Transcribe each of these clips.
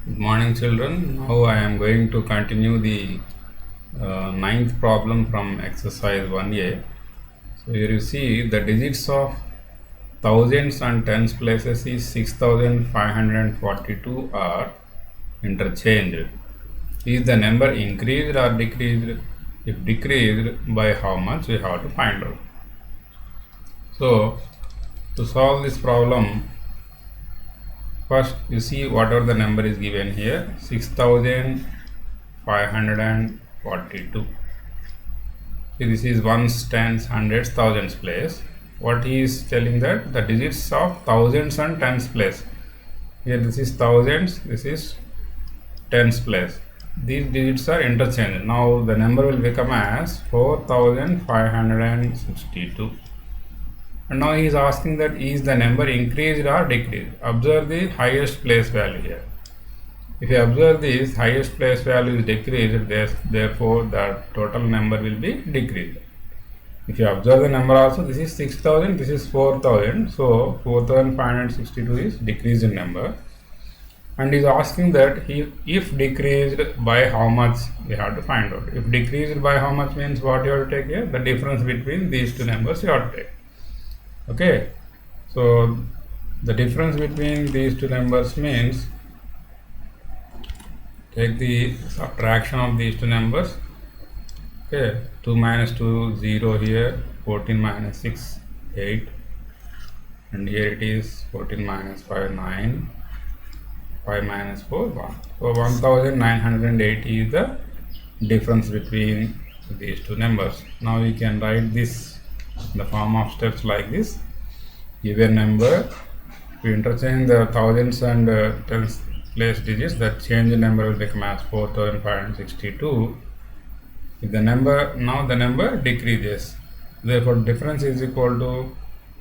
Good morning, children. Now I am going to continue the ninth problem from exercise 1A. So here you see the digits of thousands and tens places is 6542 are interchanged. Is the number increased or decreased? If decreased, by how much we have to find out. So to solve this problem, first you see whatever the number is given here, 6542. See, this is ones, tens, hundreds, thousands place. What he is telling that the digits of thousands and tens place. Here this is thousands, this is tens place. These digits are interchanged. Now the number will become as 4562. And now he is asking that is the number increased or decreased. Observe the highest place value here. If you observe this, highest place value is decreased, therefore the total number will be decreased. If you observe the number also, this is 6000, this is 4000, so 4562 is decreased in number. And he is asking that if decreased by how much, we have to find out. If decreased by how much means what you have to take here? The difference between these two numbers you have to take. Okay, so the difference between these two numbers means take the subtraction of these two numbers. Okay, 2 minus 2, 0 here, 14 minus 6, 8, and here it is 14 minus 5, 9, 5 minus 4, 1. So 1980 is the difference between these two numbers. Now we can write this in the form of steps like this. Given number, we interchange the thousands and tens place digits, that change number will become as 4562. If the number, now the number decreases, therefore difference is equal to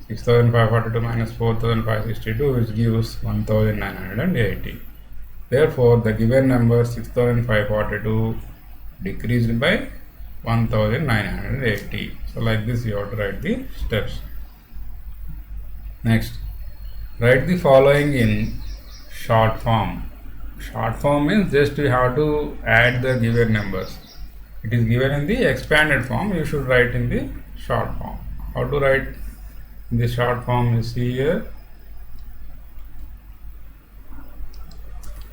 6542 minus 4562, which gives 1980. Therefore the given number 6542 decreased by 1980. So like this you have to write the steps. Next, write the following in short form. Short form means just you have to add the given numbers. It is given in the expanded form, you should write in the short form. How to write in the short form you see here.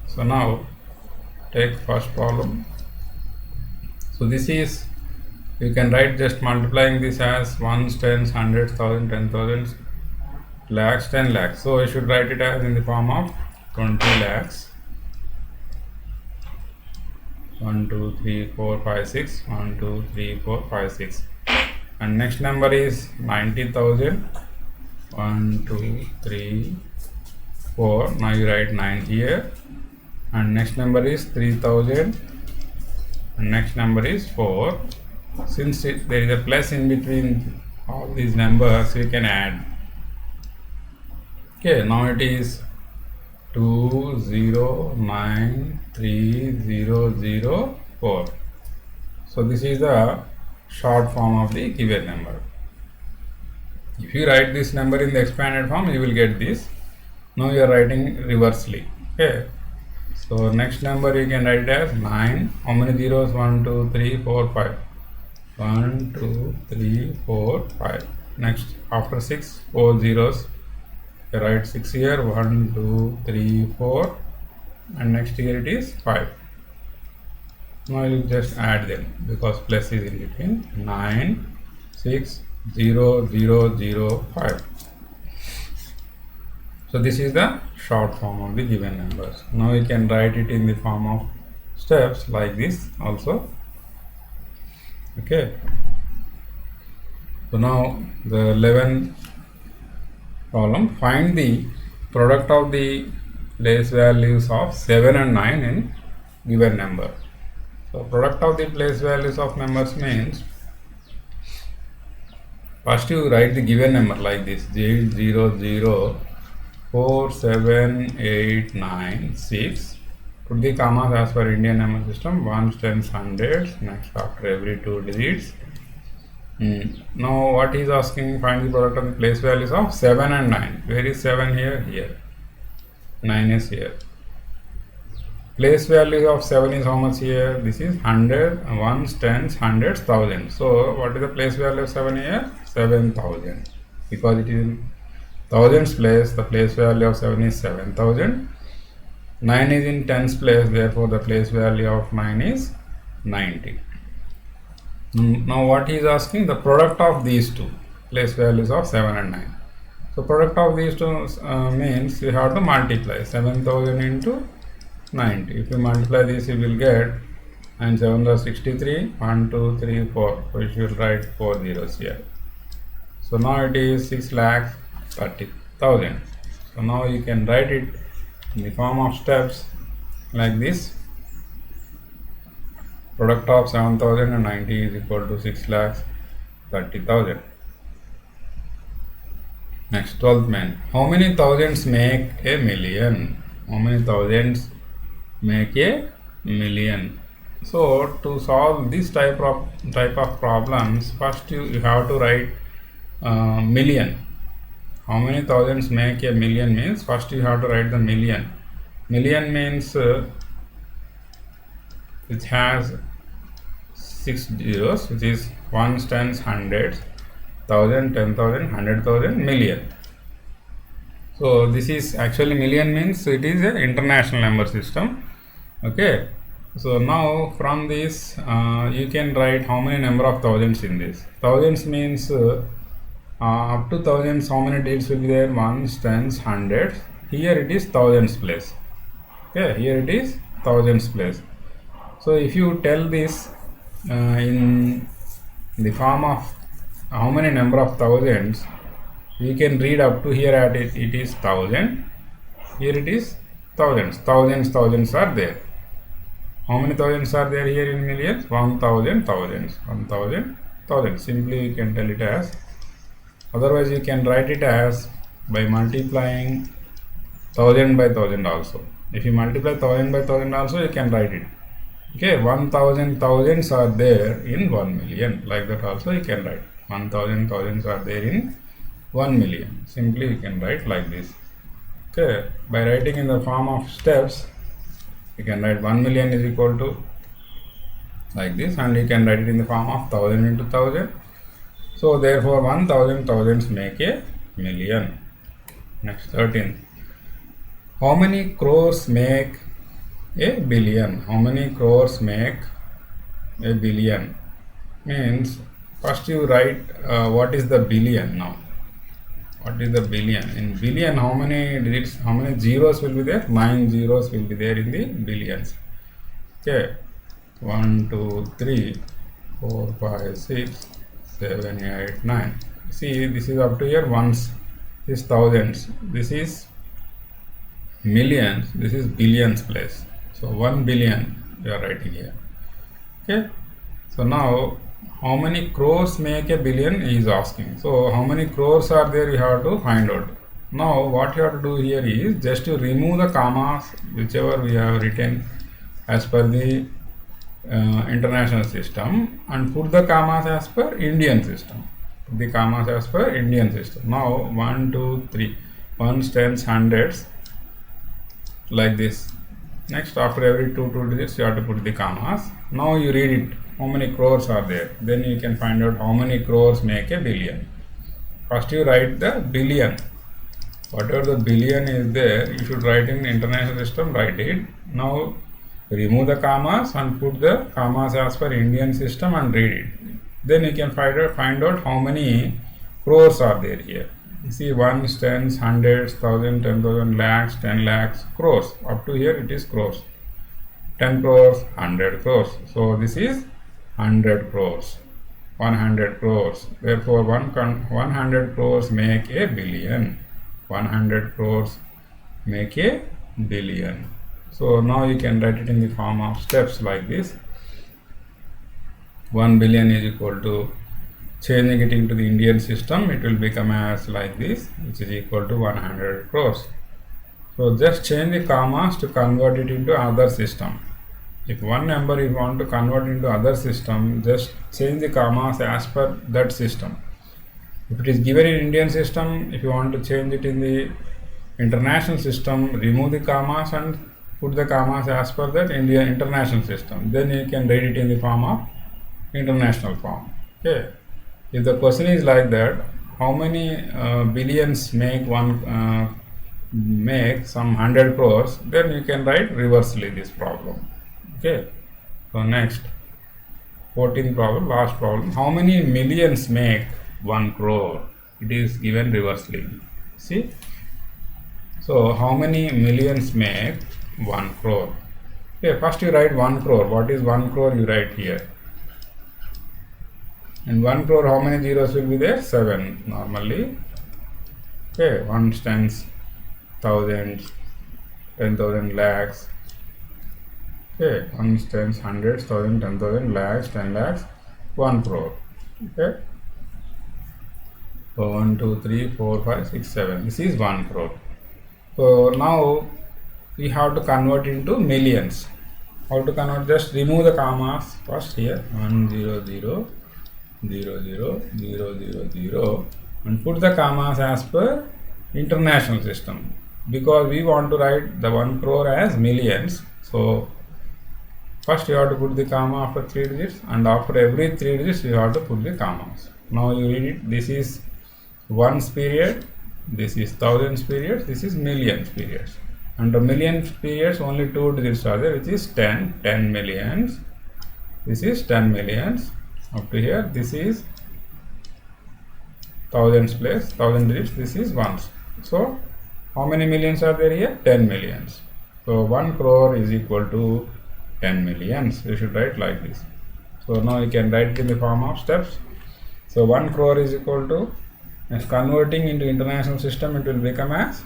So now take first problem. So this is, you can write just multiplying this as ones, tens, hundreds, thousands, 10,000s, lakhs, 10 lakhs. So I should write it as in the form of 20 lakhs. 1, 2, 3, 4, 5, 6. 1, 2, 3, 4, 5, 6. And next number is 90,000. 1, 2, 3, 4. Now you write 9 here. And next number is 3000. And next number is 4. Since there is a plus in between all these numbers, we can add. Okay, now it is 20930004. So this is the short form of the given number. If you write this number in the expanded form, you will get this. Now you are writing reversely. Okay, so next number you can write it as 9. How many zeros? 1, 2, 3, 4, 5. 1, 2, 3, 4, 5. Next, after 6, 4 zeros. You write 6 here. 1, 2, 3, 4. And next here it is 5. Now you just add them because plus is in between. 9, 6, 0, 0, 0, 5. So this is the short form of the given numbers. Now you can write it in the form of steps like this also. Okay. So now the 11th problem, find the product of the place values of 7 and 9 in given number. So product of the place values of numbers means first you write the given number like this, 0, 0, 4, 7, 8, 9, 6. Put the commas as per Indian number system, ones, tens, hundreds, next after every 2 digits. Now what he is asking, find the product of the place values of 7 and 9. Where is 7 here? Here. 9 is here. Place value of 7 is how much here? This is 100, ones, tens, hundreds, thousands. So what is the place value of 7 here? 7,000. Because it is in thousands place, the place value of 7 is 7,000. 9 is in tens place, therefore the place value of 9 is 90. Now what he is asking? The product of these two place values of 7 and 9. So product of these two means you have to multiply 7,000 into 90. If you multiply this, you will get, and 7 are 63, 1, 2, 3, 4. So you should write 4 zeros here. So now it is 6,30,000. So now you can write it in the form of steps like this. Product of 7,000 and 90 is equal to 6,30,000. Next, 12th man. How many thousands make a million? How many thousands make a million? So to solve this type of problems, first you have to write million. How many thousands make a million means first you have to write the million. Million means which has 6 zeros, which is ones, tens, hundreds, 1,000, 10,000, 100,000, million. So this is actually million means it is an international number system. Okay. So now from this you can write how many number of thousands in this. Thousands means up to thousands, how many digits will be there? Ones, tens, hundreds. Here it is thousands place. Okay, here it is thousands place. So if you tell this in the form of how many number of thousands, we can read up to here at it is 1,000. Here it is thousands. Thousands are there. How many thousands are there here in millions? 1,000 thousands. 1,000 thousands. Simply you can tell it as. Otherwise you can write it as by multiplying 1,000 by 1,000 also. If you multiply 1,000 by 1,000 also, you can write it. Okay, 1,000 thousands are there in 1 million. Like that also you can write. 1,000 thousands are there in 1 million. Simply you can write like this. Okay, by writing in the form of steps, you can write 1 million is equal to like this, and you can write it in the form of 1,000 into 1,000. So therefore 1,000 thousands make a million. Next, 13. How many crores make a billion? How many crores make a billion? Means first you write what is the billion now. What is the billion? In billion, how many digits, how many zeros will be there? 9 zeros will be there in the billions. Okay, 1, 2, 3, 4, 5, 6, 7, 8, 9. See, this is up to here ones. This is thousands. This is millions. This is billions place. So 1 billion we are writing here. Okay. So now how many crores make a billion is asking. So how many crores are there, you have to find out. Now what you have to do here is just to remove the commas whichever we have written as per the international system, and put the commas as per Indian system. Put the commas as per Indian system. Now 1, 2, 3, ones, tens, hundreds, like this. Next, after every two digits you have to put the commas. Now you read it. How many crores are there? Then you can find out how many crores make a billion. First you write the billion. Whatever the billion is there, you should write in international system, write it. Now remove the commas and put the commas as per Indian system and read it. Then you can find out how many crores are there here. You see ones, tens, hundreds, 1,000, 10,000, lakhs, 10 lakhs, crores. Up to here it is crores. 10 crores, 100 crores. So this is 100 crores. 100 crores. Therefore 100 crores make a billion. 100 crores make a billion. So now you can write it in the form of steps like this. 1 billion is equal to, changing it into the Indian system, it will become as like this, which is equal to 100 crores. So just change the commas to convert it into other system. If one number you want to convert into other system, just change the commas as per that system. If it is given in Indian system, if you want to change it in the international system, remove the commas and put the commas as per that Indian international system. Then you can write it in the form of international form. Okay. If the question is like that, how many billions make make some 100 crores, then you can write reversely this problem. Okay. So next, 14th problem, last problem. How many millions make 1 crore? It is given reversely. See. So how many millions make 1 crore? Okay, first you write 1 crore. What is 1 crore? You write here. And 1 crore, how many zeros will be there? 7 normally. Okay, ones, tens, thousands, 10,000 lakhs. Okay, ones, tens, hundreds, thousand, 10,000 lakhs, 10 lakhs, 1 crore. Okay. So 1, 2, 3, 4, 5, 6, 7. This is 1 crore. So now we have to convert into millions. How to convert? Just remove the commas first here. 1, 0, 0. 0, 0, 0, 0, 0, and put the commas as per international system, because we want to write the 1 crore as millions. So first you have to put the comma after 3 digits, and after every 3 digits you have to put the commas. Now you read it. This is ones period, this is thousands period, this is millions periods. Under millions periods only 2 digits are there, which is 10 millions. This is 10 millions. Up to here, this is thousands place, 1000 digits, this is ones. So how many millions are there here? 10 millions. So 1 crore is equal to 10 millions. You should write like this. So now you can write it in the form of steps. So 1 crore is equal to, as converting into international system, it will become as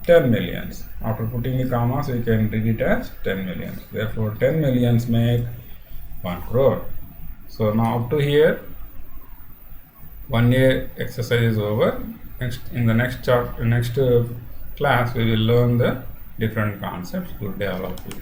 10 millions. After putting the commas, we can read it as 10 millions. Therefore 10 millions make 1 crore. So now up to here, 1 year exercise is over. In the next class, we will learn the different concepts. Good day all of you.